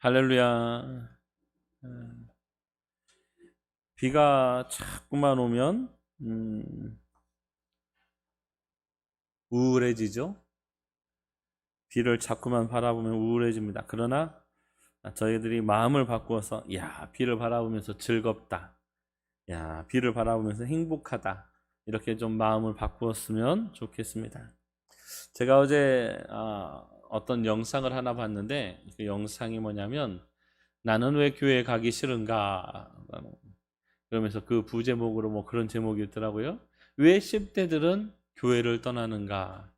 할렐루야. 비가 자꾸만 오면 우울해지죠. 비를 자꾸만 바라보면 우울해집니다. 그러나 저희들이 마음을 바꾸어서 비를 바라보면서 즐겁다. 비를 바라보면서 행복하다. 이렇게 좀 마음을 바꾸었으면 좋겠습니다. 제가 어제 어떤 영상을 하나 봤는데 그 영상이 뭐냐면 나는 왜 교회에 가기 싫은가? 그러면서 그 부제목으로 뭐 그런 제목이 있더라고요. 왜 10대들은 교회를 떠나는가?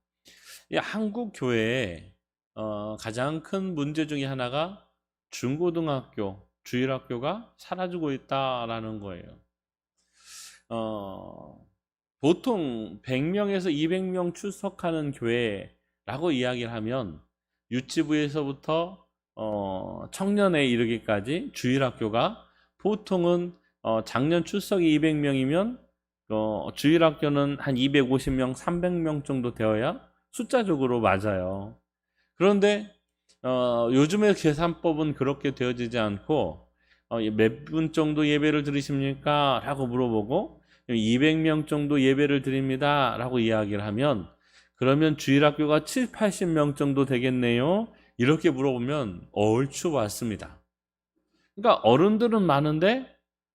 한국 교회에 가장 큰 문제 중에 하나가 중고등학교, 주일학교가 사라지고 있다라는 거예요. 보통 100명에서 200명 출석하는 교회라고 이야기를 하면 유치부에서부터 청년에 이르기까지 주일학교가 보통은 작년 출석이 200명이면 주일학교는 한 250명, 300명 정도 되어야 숫자적으로 맞아요. 그런데 요즘의 계산법은 그렇게 되어지지 않고 몇 분 정도 예배를 드리십니까? 라고 물어보고 200명 정도 예배를 드립니다. 라고 이야기를 하면 그러면 주일학교가 7, 80명 정도 되겠네요. 이렇게 물어보면 얼추 맞습니다. 그러니까 어른들은 많은데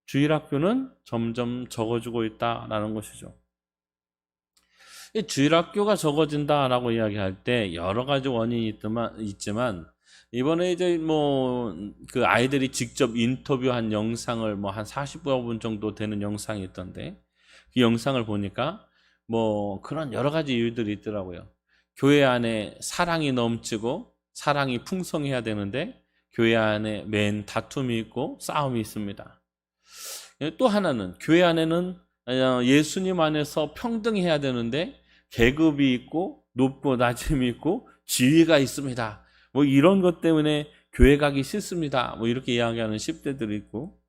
주일학교는 점점 적어지고 있다라는 것이죠. 주일학교가 적어진다라고 이야기할 때 여러 가지 원인이 있지만 이번에 이제 뭐 그 아이들이 직접 인터뷰한 영상을 뭐 한 40분 정도 되는 영상이 있던데 그 영상을 보니까 뭐 그런 여러 가지 이유들이 있더라고요. 교회 안에 사랑이 넘치고 사랑이 풍성해야 되는데 교회 안에 맨 다툼이 있고 싸움이 있습니다. 또 하나는 교회 안에는 예수님 안에서 평등해야 되는데 계급이 있고 높고 낮음이 있고 지위가 있습니다. 뭐 이런 것 때문에 교회 가기 싫습니다. 뭐 이렇게 이야기하는 10대들이 있고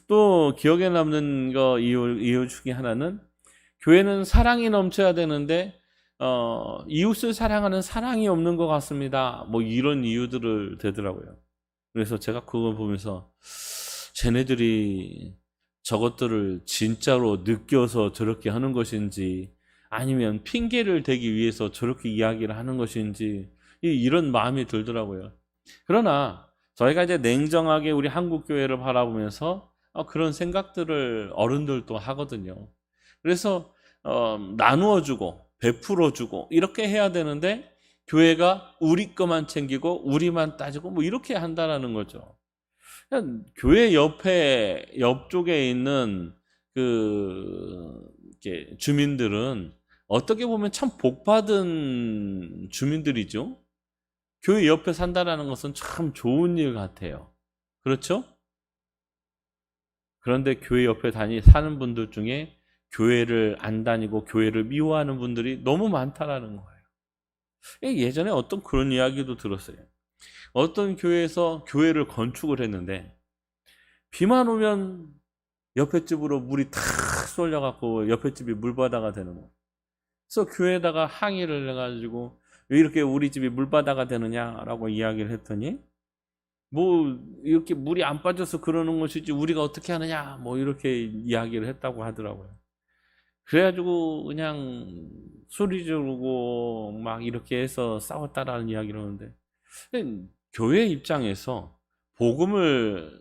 또 기억에 남는 이유 중에 하나는 교회는 사랑이 넘쳐야 되는데 이웃을 사랑하는 사랑이 없는 것 같습니다. 뭐 이런 이유들을 대더라고요. 그래서 제가 그걸 보면서 쟤네들이 저것들을 진짜로 느껴서 저렇게 하는 것인지 아니면 핑계를 대기 위해서 저렇게 이야기를 하는 것인지 이런 마음이 들더라고요. 그러나 저희가 이제 냉정하게 우리 한국 교회를 바라보면서 그런 생각들을 어른들도 하거든요. 그래서 나누어주고 베풀어주고 이렇게 해야 되는데 교회가 우리 것만 챙기고 우리만 따지고 뭐 이렇게 한다라는 거죠. 교회 옆쪽에 있는 이렇게 주민들은 어떻게 보면 참 복받은 주민들이죠. 교회 옆에 산다라는 것은 참 좋은 일 같아요. 그렇죠? 그런데 교회 옆에 사는 분들 중에 교회를 안 다니고 교회를 미워하는 분들이 너무 많다라는 거예요. 예전에 어떤 그런 이야기도 들었어요. 어떤 교회에서 교회를 건축을 했는데 비만 오면 옆에 집으로 물이 탁 쏠려갖고 옆에 집이 물바다가 되는 거. 그래서 교회에다가 항의를 해가지고 왜 이렇게 우리 집이 물바다가 되느냐라고 이야기를 했더니 뭐 이렇게 물이 안 빠져서 그러는 것이지 우리가 어떻게 하느냐 뭐 이렇게 이야기를 했다고 하더라고요. 그래가지고 그냥 소리 지르고 막 이렇게 해서 싸웠다라는 이야기를 하는데 교회 입장에서 복음을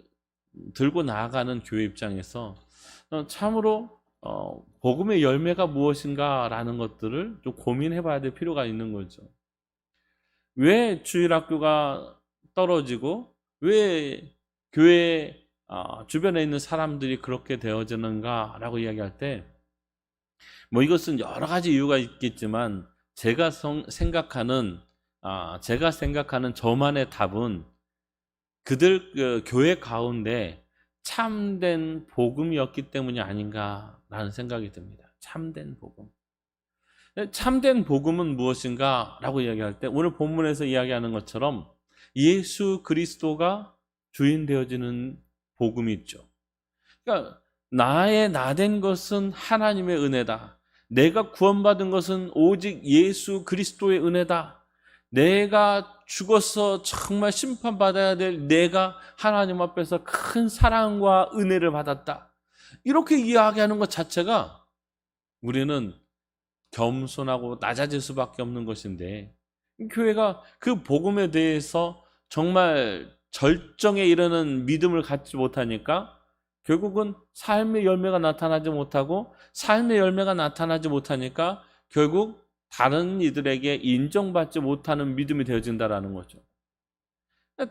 들고 나아가는 교회 입장에서 참으로 복음의 열매가 무엇인가라는 것들을 좀 고민해 봐야 될 필요가 있는 거죠. 왜 주일학교가 떨어지고 왜 교회 주변에 있는 사람들이 그렇게 되어지는가라고 이야기할 때 뭐 이것은 여러 가지 이유가 있겠지만 제가 생각하는 저만의 답은 그들 교회 가운데 참된 복음이었기 때문이 아닌가라는 생각이 듭니다. 참된 복음. 참된 복음은 무엇인가? 라고 이야기할 때 오늘 본문에서 이야기하는 것처럼 예수 그리스도가 주인 되어지는 복음이 있죠. 그러니까 나의 나된 것은 하나님의 은혜다. 내가 구원받은 것은 오직 예수 그리스도의 은혜다. 내가 죽어서 정말 심판받아야 될 내가 하나님 앞에서 큰 사랑과 은혜를 받았다. 이렇게 이야기하는 것 자체가 우리는 겸손하고 낮아질 수밖에 없는 것인데, 교회가 그 복음에 대해서 정말 절정에 이르는 믿음을 갖지 못하니까 결국은 삶의 열매가 나타나지 못하고, 삶의 열매가 나타나지 못하니까 결국 다른 이들에게 인정받지 못하는 믿음이 되어진다라는 거죠.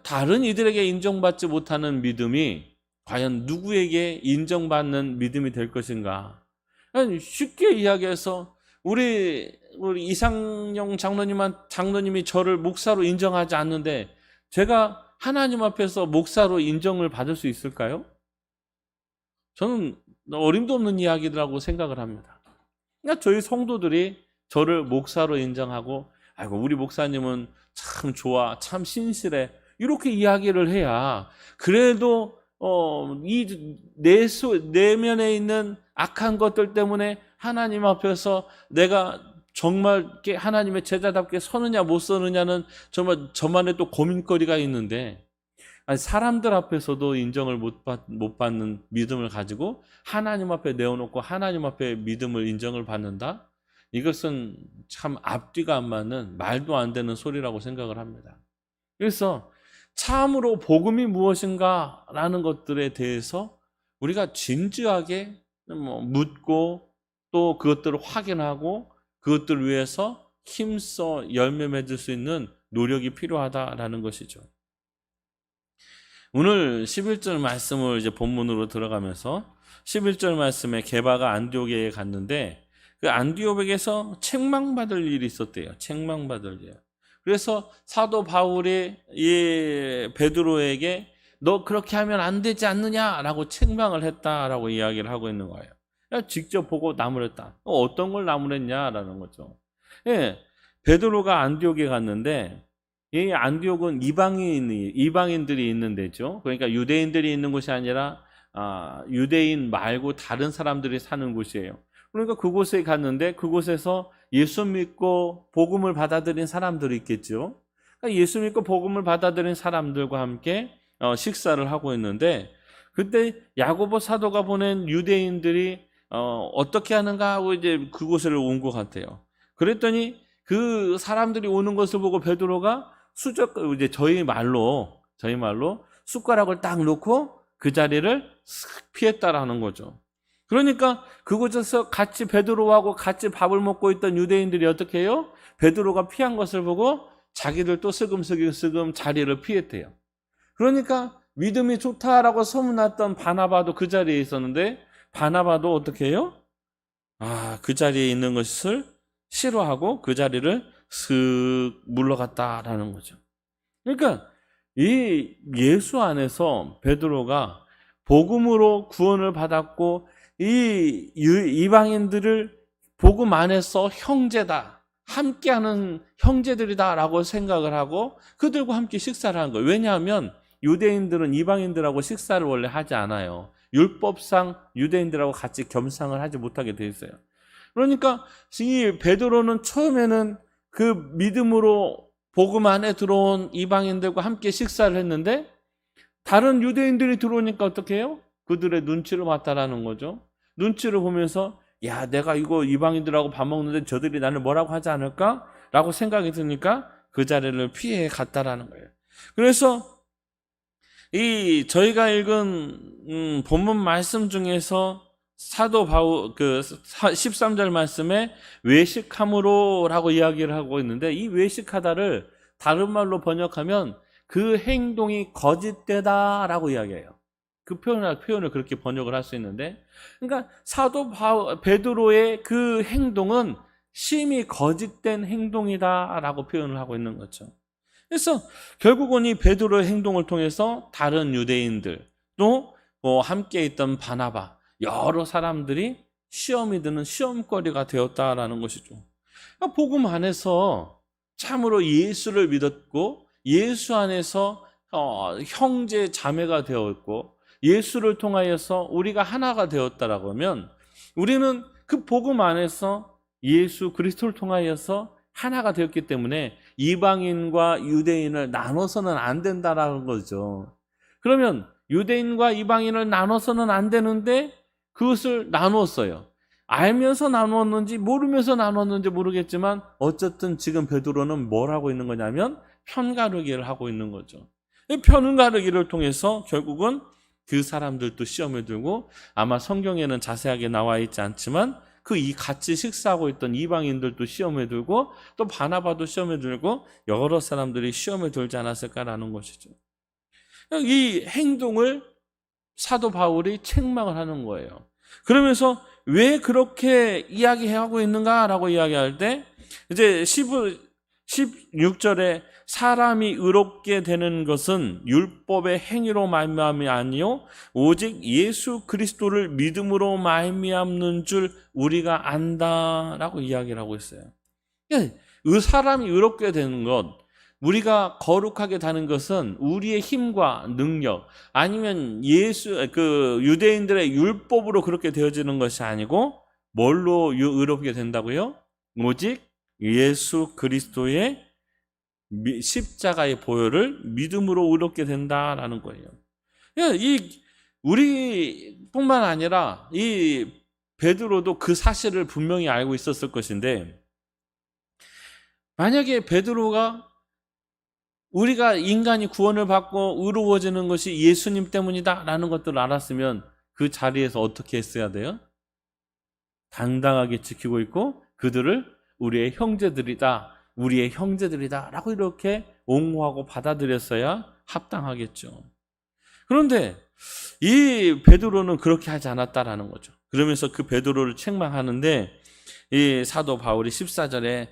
다른 이들에게 인정받지 못하는 믿음이 과연 누구에게 인정받는 믿음이 될 것인가? 쉽게 이야기해서 우리 이상영 장로님이 저를 목사로 인정하지 않는데 제가 하나님 앞에서 목사로 인정을 받을 수 있을까요? 저는 어림도 없는 이야기라고 생각을 합니다. 그러니까 저희 성도들이 저를 목사로 인정하고, 아이고 우리 목사님은 참 좋아, 참 신실해, 이렇게 이야기를 해야 그래도 이 내면에 있는 악한 것들 때문에 하나님 앞에서 내가 정말 하나님의 제자답게 서느냐 못 서느냐는 정말 저만의 또 고민거리가 있는데, 사람들 앞에서도 인정을 못 받는 믿음을 가지고 하나님 앞에 내어놓고 하나님 앞에 믿음을 인정을 받는다? 이것은 참 앞뒤가 안 맞는 말도 안 되는 소리라고 생각을 합니다. 그래서 참으로 복음이 무엇인가 라는 것들에 대해서 우리가 진지하게 묻고 또 그것들을 확인하고 그것들을 위해서 힘써 열매 맺을 수 있는 노력이 필요하다라는 것이죠. 오늘 11절 말씀을 이제 본문으로 들어가면서 11절 말씀에 게바가 안디옥에 갔는데 그 안디옥에서 책망받을 일이 있었대요. 책망받을 일. 그래서 사도 바울이 이 베드로에게 너 그렇게 하면 안 되지 않느냐라고 책망을 했다라고 이야기를 하고 있는 거예요. 직접 보고 나무랬다. 어떤 걸 나무랬냐라는 거죠. 예, 베드로가 안디옥에 갔는데 이 안디옥은 이방인들이 있는 데죠. 그러니까 유대인들이 있는 곳이 아니라 유대인 말고 다른 사람들이 사는 곳이에요. 그러니까 그곳에 갔는데 그곳에서 예수 믿고 복음을 받아들인 사람들이 있겠죠. 그러니까 예수 믿고 복음을 받아들인 사람들과 함께 식사를 하고 있는데, 그때 야고보 사도가 보낸 유대인들이 어떻게 하는가 하고 이제 그곳을 온 것 같아요. 그랬더니 그 사람들이 오는 것을 보고 베드로가 이제 저희 말로 숟가락을 딱 놓고 그 자리를 싹 피했다라는 거죠. 그러니까 그곳에서 같이 베드로하고 같이 밥을 먹고 있던 유대인들이 어떻게 해요? 베드로가 피한 것을 보고 자기들도 슬금슬금 자리를 피했대요. 그러니까 믿음이 좋다라고 소문났던 바나바도 그 자리에 있었는데, 바나바도 어떻게 해요? 그 자리에 있는 것을 싫어하고 그 자리를 슥 물러갔다라는 거죠. 그러니까 이 예수 안에서 베드로가 복음으로 구원을 받았고 이 이방인들을 복음 안에서 형제다, 함께하는 형제들이다라고 생각을 하고 그들과 함께 식사를 한 거예요. 왜냐하면 유대인들은 이방인들하고 식사를 원래 하지 않아요. 율법상 유대인들하고 같이 겸상을 하지 못하게 돼 있어요. 그러니까 이 베드로는 처음에는 그 믿음으로 복음 안에 들어온 이방인들과 함께 식사를 했는데, 다른 유대인들이 들어오니까 어떻게 해요? 그들의 눈치를 봤다라는 거죠. 눈치를 보면서 야, 내가 이거 이방인들하고 밥 먹는데 저들이 나를 뭐라고 하지 않을까? 라고 생각이 드니까 그 자리를 피해 갔다라는 거예요. 그래서 저희가 읽은 본문 말씀 중에서 사도 바울 13절 말씀에 외식함으로라고 이야기를 하고 있는데, 이 외식하다를 다른 말로 번역하면 그 행동이 거짓되다라고 이야기해요. 그 표현을 그렇게 번역을 할 수 있는데, 그러니까 사도 베드로의 그 행동은 심히 거짓된 행동이다라고 표현을 하고 있는 거죠. 그래서 결국은 이 베드로의 행동을 통해서 다른 유대인들 또 함께 있던 바나바 여러 사람들이 시험이 드는 시험거리가 되었다라는 것이죠. 그러니까 복음 안에서 참으로 예수를 믿었고 예수 안에서 형제 자매가 되었고 예수를 통하여서 우리가 하나가 되었다라고 하면, 우리는 그 복음 안에서 예수 그리스도를 통하여서 하나가 되었기 때문에 이방인과 유대인을 나눠서는 안 된다라는 거죠. 그러면 유대인과 이방인을 나눠서는 안 되는데 그것을 나누었어요. 알면서 나누었는지 모르면서 나누었는지 모르겠지만 어쨌든 지금 베드로는 뭘 하고 있는 거냐면 편가르기를 하고 있는 거죠. 이 편가르기를 통해서 결국은 그 사람들도 시험에 들고, 아마 성경에는 자세하게 나와 있지 않지만 이 같이 식사하고 있던 이방인들도 시험에 들고 또 바나바도 시험에 들고 여러 사람들이 시험에 들지 않았을까라는 것이죠. 이 행동을 사도 바울이 책망을 하는 거예요. 그러면서 왜 그렇게 이야기하고 있는가라고 이야기할 때 이제 16절에 사람이 의롭게 되는 것은 율법의 행위로 말미암이 아니요 오직 예수 그리스도를 믿음으로 말미암는 줄 우리가 안다라고 이야기를 하고 있어요. 사람이 의롭게 되는 것, 우리가 거룩하게 되는 것은 우리의 힘과 능력, 아니면 유대인들의 율법으로 그렇게 되어지는 것이 아니고 뭘로 의롭게 된다고요? 오직 예수 그리스도의 십자가의 보혈을 믿음으로 의롭게 된다라는 거예요. 우리뿐만 아니라 이 베드로도 그 사실을 분명히 알고 있었을 것인데, 만약에 베드로가 우리가 인간이 구원을 받고 의로워지는 것이 예수님 때문이다 라는 것들을 알았으면 그 자리에서 어떻게 했어야 돼요? 당당하게 지키고 있고 그들을 우리의 형제들이다 라고 이렇게 옹호하고 받아들였어야 합당하겠죠. 그런데 이 베드로는 그렇게 하지 않았다라는 거죠. 그러면서 그 베드로를 책망하는데, 이 사도 바울이 14절에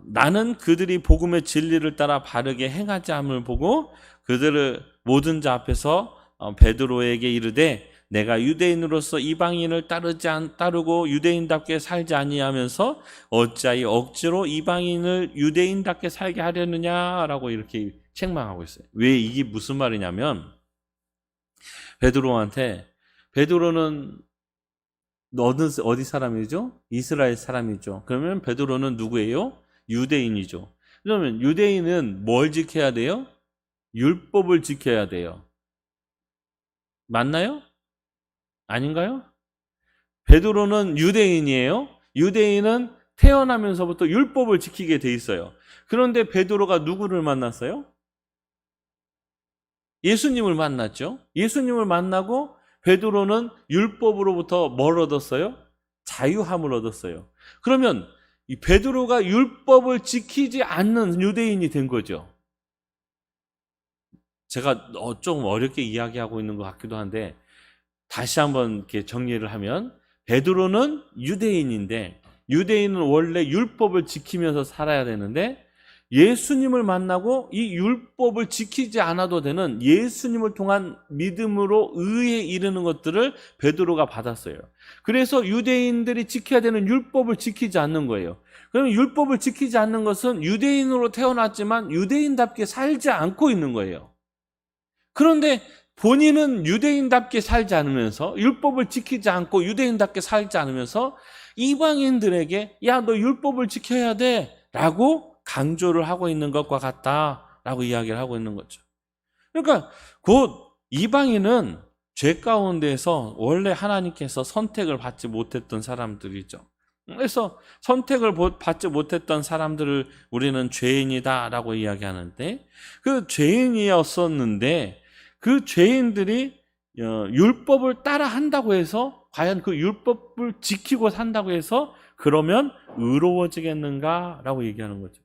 나는 그들이 복음의 진리를 따라 바르게 행하지 않음을 보고 그들을 모든 자 앞에서 베드로에게 이르되 내가 유대인으로서 이방인을 따르고 유대인답게 살지 아니하면서 어찌하여 억지로 이방인을 유대인답게 살게 하려느냐라고 이렇게 책망하고 있어요. 왜 이게 무슨 말이냐면, 베드로는 어디 사람이죠? 이스라엘 사람이죠. 그러면 베드로는 누구예요? 유대인이죠. 그러면 유대인은 뭘 지켜야 돼요? 율법을 지켜야 돼요. 맞나요? 아닌가요? 베드로는 유대인이에요. 유대인은 태어나면서부터 율법을 지키게 돼 있어요. 그런데 베드로가 누구를 만났어요? 예수님을 만났죠. 예수님을 만나고 베드로는 율법으로부터 뭘 얻었어요? 자유함을 얻었어요. 그러면 이 베드로가 율법을 지키지 않는 유대인이 된 거죠. 제가 좀 어렵게 이야기하고 있는 것 같기도 한데 다시 한번 이렇게 정리를 하면, 베드로는 유대인인데 유대인은 원래 율법을 지키면서 살아야 되는데 예수님을 만나고 이 율법을 지키지 않아도 되는 예수님을 통한 믿음으로 의에 이르는 것들을 베드로가 받았어요. 그래서 유대인들이 지켜야 되는 율법을 지키지 않는 거예요. 그러면 율법을 지키지 않는 것은 유대인으로 태어났지만 유대인답게 살지 않고 있는 거예요. 그런데 본인은 유대인답게 살지 않으면서, 율법을 지키지 않고 유대인답게 살지 않으면서 이방인들에게 야, 너 율법을 지켜야 돼 라고 강조를 하고 있는 것과 같다라고 이야기를 하고 있는 거죠. 그러니까 곧 이방인은 죄 가운데서 원래 하나님께서 선택을 받지 못했던 사람들이죠. 그래서 선택을 받지 못했던 사람들을 우리는 죄인이다라고 이야기하는데, 그 죄인이었었는데 그 죄인들이 율법을 따라 한다고 해서, 과연 그 율법을 지키고 산다고 해서 그러면 의로워지겠는가라고 얘기하는 거죠.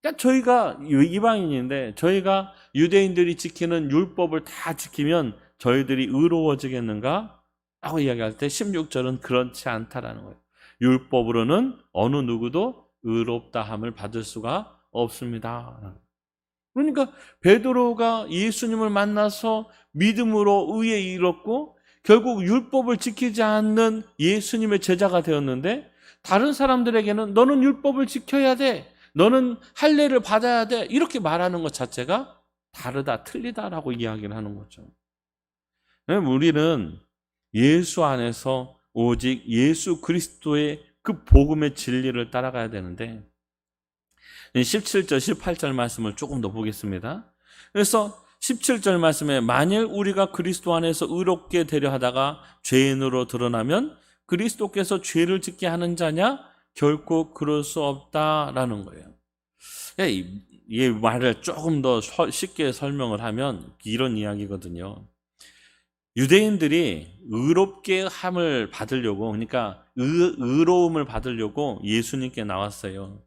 그러니까 저희가 이방인인데 저희가 유대인들이 지키는 율법을 다 지키면 저희들이 의로워지겠는가? 라고 이야기할 때 16절은 그렇지 않다라는 거예요. 율법으로는 어느 누구도 의롭다함을 받을 수가 없습니다. 그러니까 베드로가 예수님을 만나서 믿음으로 의에 이르렀고 결국 율법을 지키지 않는 예수님의 제자가 되었는데, 다른 사람들에게는 너는 율법을 지켜야 돼, 너는 할례를 받아야 돼, 이렇게 말하는 것 자체가 다르다, 틀리다라고 이야기를 하는 거죠. 우리는 예수 안에서 오직 예수 그리스도의 그 복음의 진리를 따라가야 되는데, 17절, 18절 말씀을 조금 더 보겠습니다. 그래서 17절 말씀에 만일 우리가 그리스도 안에서 의롭게 되려 하다가 죄인으로 드러나면 그리스도께서 죄를 짓게 하는 자냐? 결코 그럴 수 없다라는 거예요. 이 말을 조금 더 쉽게 설명을 하면 이런 이야기거든요. 유대인들이 의롭게 함을 받으려고, 그러니까 의로움을 받으려고 예수님께 나왔어요.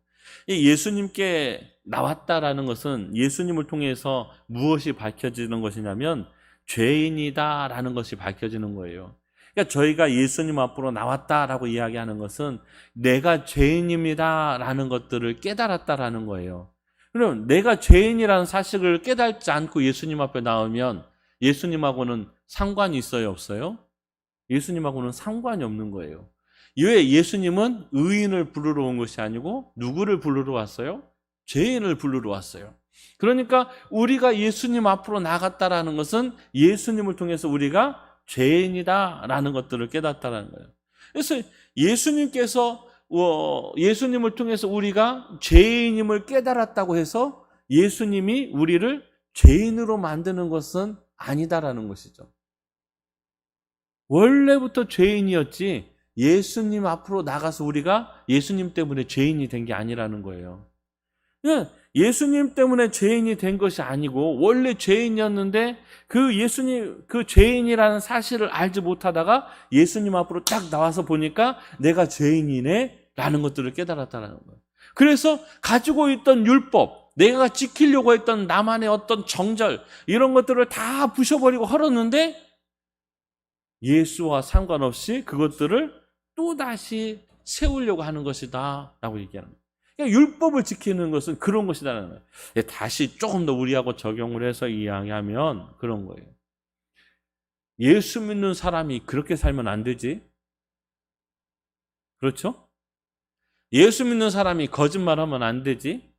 이 예수님께 나왔다라는 것은 예수님을 통해서 무엇이 밝혀지는 것이냐면 죄인이다라는 것이 밝혀지는 거예요. 그러니까 저희가 예수님 앞으로 나왔다라고 이야기하는 것은 내가 죄인입니다라는 것들을 깨달았다라는 거예요. 그럼 내가 죄인이라는 사실을 깨닫지 않고 예수님 앞에 나오면 예수님하고는 상관이 있어요, 없어요? 예수님하고는 상관이 없는 거예요. 왜 예수님은 의인을 부르러 온 것이 아니고 누구를 부르러 왔어요? 죄인을 부르러 왔어요. 그러니까 우리가 예수님 앞으로 나갔다라는 것은 예수님을 통해서 우리가 죄인이다라는 것들을 깨닫다라는 거예요. 그래서 예수님을 통해서 우리가 죄인임을 깨달았다고 해서 예수님이 우리를 죄인으로 만드는 것은 아니다라는 것이죠. 원래부터 죄인이었지 예수님 앞으로 나가서 우리가 예수님 때문에 죄인이 된 게 아니라는 거예요. 예수님 때문에 죄인이 된 것이 아니고 원래 죄인이었는데 그 죄인이라는 사실을 알지 못하다가 예수님 앞으로 딱 나와서 보니까 내가 죄인이네 라는 것들을 깨달았다는 거예요. 그래서 가지고 있던 율법, 내가 지키려고 했던 나만의 어떤 정절 이런 것들을 다 부셔버리고 헐었는데 예수와 상관없이 그것들을 또다시 세우려고 하는 것이다 라고 얘기하는 거예요. 그러니까 율법을 지키는 것은 그런 것이다라는 거예요. 다시 조금 더 우리하고 적용을 해서 이야기하면 그런 거예요. 예수 믿는 사람이 그렇게 살면 안 되지. 그렇죠? 예수 믿는 사람이 거짓말하면 안 되지.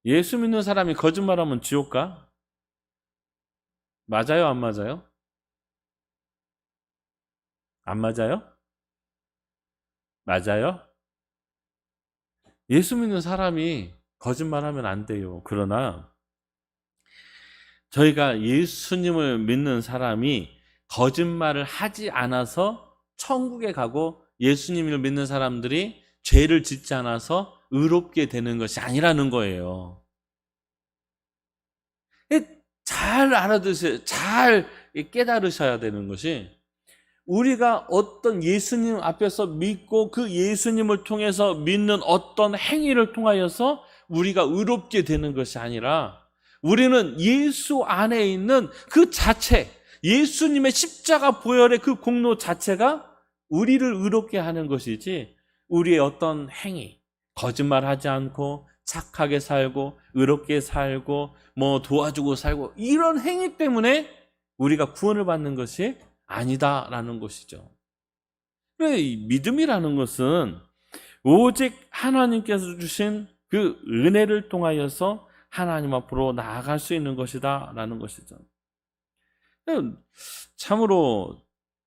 예수 믿는 사람이 거짓말하면 지옥 가? 맞아요, 안 맞아요? 안 맞아요? 맞아요? 예수 믿는 사람이 거짓말하면 안 돼요. 그러나 저희가 예수님을 믿는 사람이 거짓말을 하지 않아서 천국에 가고 예수님을 믿는 사람들이 죄를 짓지 않아서 의롭게 되는 것이 아니라는 거예요. 잘 알아두세요. 잘 깨달으셔야 되는 것이 우리가 어떤 예수님 앞에서 믿고 그 예수님을 통해서 믿는 어떤 행위를 통하여서 우리가 의롭게 되는 것이 아니라 우리는 예수 안에 있는 그 자체, 예수님의 십자가 보혈의 그 공로 자체가 우리를 의롭게 하는 것이지 우리의 어떤 행위, 거짓말하지 않고 착하게 살고 의롭게 살고 뭐 도와주고 살고 이런 행위 때문에 우리가 구원을 받는 것이 아니다라는 것이죠. 이 믿음이라는 것은 오직 하나님께서 주신 그 은혜를 통하여서 하나님 앞으로 나아갈 수 있는 것이다라는 것이죠. 참으로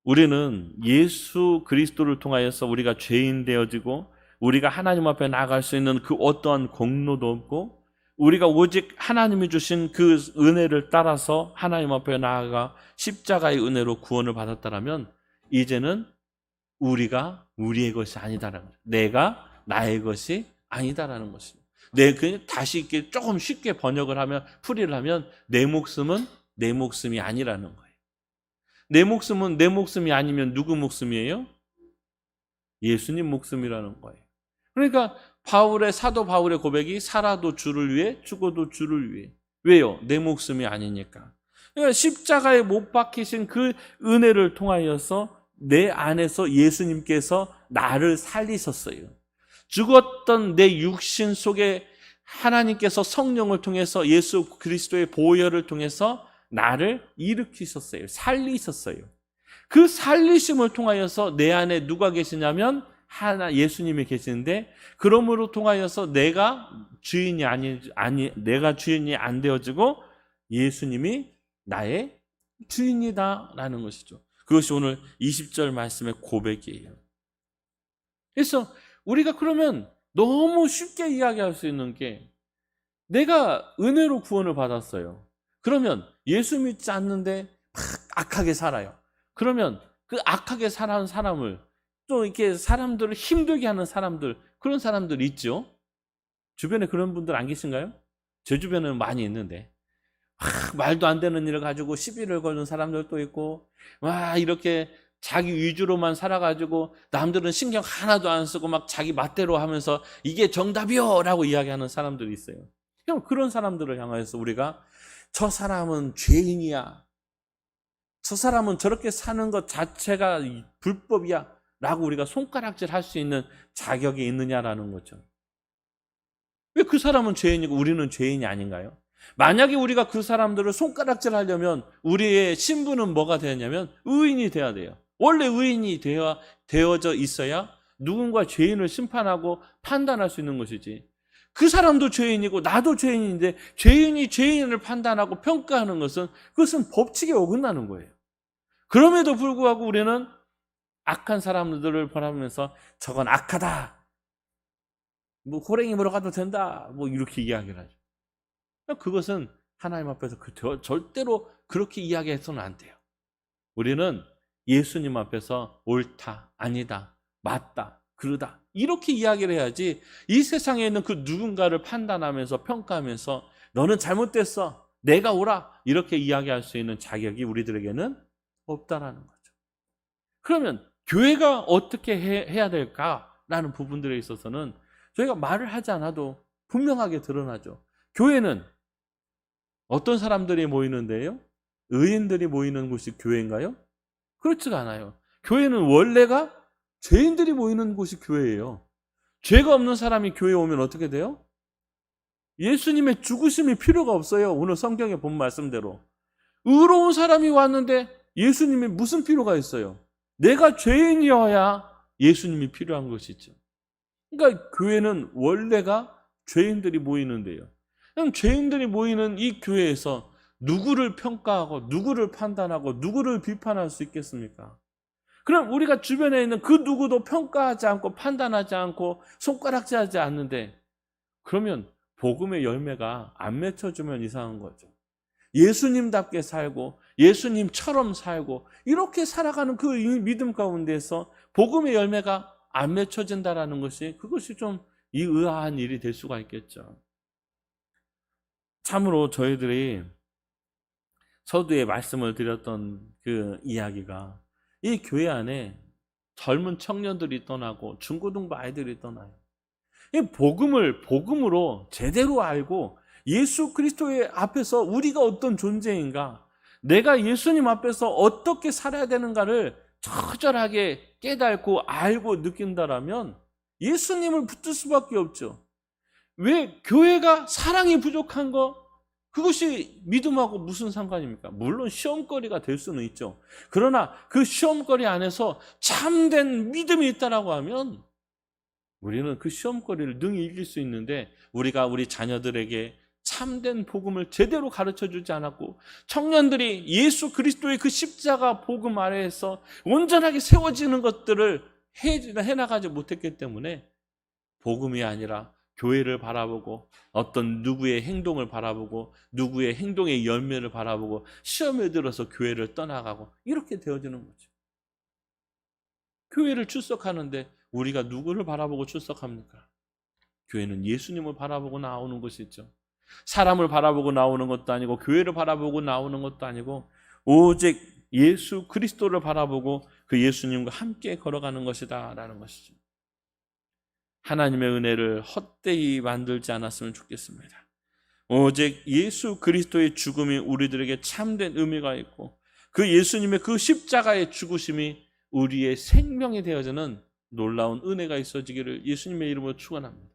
우리는 예수 그리스도를 통하여서 우리가 죄인 되어지고 우리가 하나님 앞에 나아갈 수 있는 그 어떠한 공로도 없고 우리가 오직 하나님이 주신 그 은혜를 따라서 하나님 앞에 나아가 십자가의 은혜로 구원을 받았다라면 이제는 우리가 우리의 것이 아니다라는 거예요. 내가 나의 것이 아니다라는 것입니다. 다시 이렇게 조금 쉽게 번역을 하면 풀이를 하면 내 목숨은 내 목숨이 아니라는 거예요. 내 목숨은 내 목숨이 아니면 누구 목숨이에요? 예수님 목숨이라는 거예요. 그러니까 사도 바울의 고백이 살아도 주를 위해 죽어도 주를 위해. 왜요? 내 목숨이 아니니까. 그러니까 십자가에 못 박히신 그 은혜를 통하여서 내 안에서 예수님께서 나를 살리셨어요. 죽었던 내 육신 속에 하나님께서 성령을 통해서 예수 그리스도의 보혈을 통해서 나를 일으키셨어요. 살리셨어요. 그 살리심을 통하여서 내 안에 누가 계시냐면 예수님이 계시는데 그러므로 통하여서 내가 주인이 내가 주인이 안 되어지고 예수님이 나의 주인이다라는 것이죠. 그것이 오늘 20절 말씀의 고백이에요. 그래서 우리가 그러면 너무 쉽게 이야기할 수 있는 게 내가 은혜로 구원을 받았어요. 그러면 예수 믿지 않는데 막 악하게 살아요. 그러면 그 악하게 살아온 사람을 또 이렇게 사람들을 힘들게 하는 사람들, 그런 사람들 있죠? 주변에 그런 분들 안 계신가요? 제 주변에는 많이 있는데 말도 안 되는 일을 가지고 시비를 거는 사람들도 있고 이렇게 자기 위주로만 살아가지고 남들은 신경 하나도 안 쓰고 막 자기 맛대로 하면서 이게 정답이요 라고 이야기하는 사람들이 있어요. 그럼 그런 사람들을 향해서 우리가 저 사람은 죄인이야, 저 사람은 저렇게 사는 것 자체가 불법이야 라고 우리가 손가락질 할 수 있는 자격이 있느냐라는 거죠. 왜 그 사람은 죄인이고 우리는 죄인이 아닌가요? 만약에 우리가 그 사람들을 손가락질 하려면 우리의 신분은 뭐가 되냐면 의인이 돼야 돼요. 원래 의인이 되어져 있어야 누군가 죄인을 심판하고 판단할 수 있는 것이지. 그 사람도 죄인이고 나도 죄인인데 죄인이 죄인을 판단하고 평가하는 것은 그것은 법칙에 어긋나는 거예요. 그럼에도 불구하고 우리는 악한 사람들을 바라보면서 저건 악하다, 뭐 호랭이 보러 가도 된다, 뭐 이렇게 이야기를 하죠. 그것은 하나님 앞에서 절대로 그렇게 이야기해서는 안 돼요. 우리는 예수님 앞에서 옳다, 아니다, 맞다, 그러다 이렇게 이야기를 해야지 이 세상에 있는 그 누군가를 판단하면서 평가하면서 너는 잘못됐어, 내가 옳아 이렇게 이야기할 수 있는 자격이 우리들에게는 없다라는 거죠. 그러면 교회가 어떻게 해야 될까라는 부분들에 있어서는 저희가 말을 하지 않아도 분명하게 드러나죠. 교회는 어떤 사람들이 모이는데요? 의인들이 모이는 곳이 교회인가요? 그렇지가 않아요. 교회는 원래가 죄인들이 모이는 곳이 교회예요. 죄가 없는 사람이 교회에 오면 어떻게 돼요? 예수님의 죽으심이 필요가 없어요. 오늘 성경에 본 말씀대로. 의로운 사람이 왔는데 예수님이 무슨 필요가 있어요? 내가 죄인이어야 예수님이 필요한 것이죠. 그러니까 교회는 원래가 죄인들이 모이는데요. 그럼 죄인들이 모이는 이 교회에서 누구를 평가하고 누구를 판단하고 누구를 비판할 수 있겠습니까? 그럼 우리가 주변에 있는 그 누구도 평가하지 않고 판단하지 않고 손가락질하지 않는데 그러면 복음의 열매가 안 맺혀주면 이상한 거죠. 예수님답게 살고 예수님처럼 살고 이렇게 살아가는 그 믿음 가운데서 복음의 열매가 안 맺혀진다라는 것이 그것이 좀 의아한 일이 될 수가 있겠죠. 참으로 저희들이 서두에 말씀을 드렸던 그 이야기가 이 교회 안에 젊은 청년들이 떠나고 중고등부 아이들이 떠나요. 이 복음으로 제대로 알고 예수 그리스도의 앞에서 우리가 어떤 존재인가, 내가 예수님 앞에서 어떻게 살아야 되는가를 처절하게 깨닫고 알고 느낀다라면 예수님을 붙들 수밖에 없죠. 왜 교회가 사랑이 부족한 거? 그것이 믿음하고 무슨 상관입니까? 물론 시험거리가 될 수는 있죠. 그러나 그 시험거리 안에서 참된 믿음이 있다라고 하면 우리는 그 시험거리를 능히 이길 수 있는데 우리가 우리 자녀들에게 참된 복음을 제대로 가르쳐주지 않았고 청년들이 예수 그리스도의 그 십자가 복음 아래에서 온전하게 세워지는 것들을 해나가지 못했기 때문에 복음이 아니라 교회를 바라보고 어떤 누구의 행동을 바라보고 누구의 행동의 열매를 바라보고 시험에 들어서 교회를 떠나가고 이렇게 되어지는 거죠. 교회를 출석하는데 우리가 누구를 바라보고 출석합니까? 교회는 예수님을 바라보고 나오는 것이죠. 사람을 바라보고 나오는 것도 아니고 교회를 바라보고 나오는 것도 아니고 오직 예수 그리스도를 바라보고 그 예수님과 함께 걸어가는 것이다 라는 것이죠. 하나님의 은혜를 헛되이 만들지 않았으면 좋겠습니다. 오직 예수 그리스도의 죽음이 우리들에게 참된 의미가 있고 그 예수님의 그 십자가의 죽으심이 우리의 생명이 되어지는 놀라운 은혜가 있어지기를 예수님의 이름으로 축원합니다.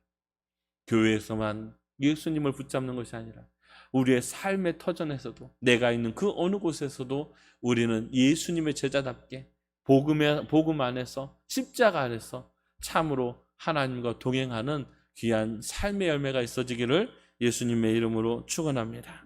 교회에서만 예수님을 붙잡는 것이 아니라 우리의 삶의 터전에서도 내가 있는 그 어느 곳에서도 우리는 예수님의 제자답게 복음 안에서 십자가 안에서 참으로 하나님과 동행하는 귀한 삶의 열매가 있어지기를 예수님의 이름으로 축원합니다.